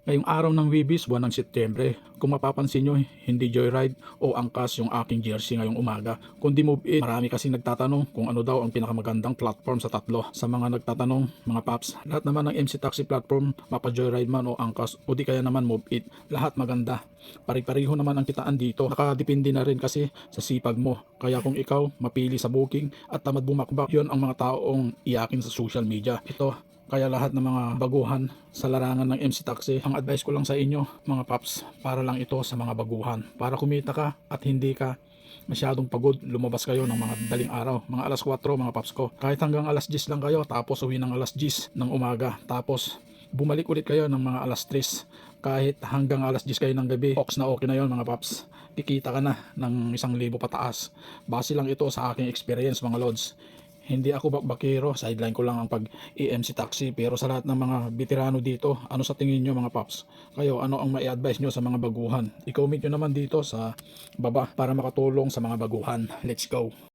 Ngayong araw ng Webis, buwan ng Setyembre, kung mapapansin nyo, hindi joyride o angkas yung aking jersey ngayong umaga, kundi move it. Marami kasing nagtatanong kung ano daw ang pinakamagandang platform sa tatlo. Sa mga nagtatanong, mga paps, lahat naman ng MC Taxi platform, mapa joyride man o angkas, o di kaya naman move it, lahat maganda. Pari-pariho naman ang kitaan dito. Nakadepende na rin kasi sa sipag mo. Kaya kung ikaw mapili sa booking at tamad bumakbak, yon ang mga taong iyakin sa social media. Kaya lahat ng mga baguhan sa larangan ng MC Taxi, ang advice ko lang sa inyo mga paps, para lang ito sa mga baguhan. Para kumita ka at hindi ka masyadong pagod, lumabas kayo ng mga daling araw, mga alas 4 mga paps ko. Kahit hanggang alas 10 lang kayo, tapos uwi ng alas 10 ng umaga, tapos bumalik ulit kayo ng mga alas 3, kahit hanggang alas 10 kayo ng gabi, ox na okay na yon mga paps. Kikita ka na ng 1,000 pataas. Base lang ito sa aking experience mga lods. Hindi ako bakbakero, sideline ko lang ang pag-EMC taxi. Pero sa lahat ng mga veterano dito, ano sa tingin nyo mga paps? Kayo, ano ang mai-advise nyo sa mga baguhan? I-comment nyo naman dito sa baba para makatulong sa mga baguhan. Let's go!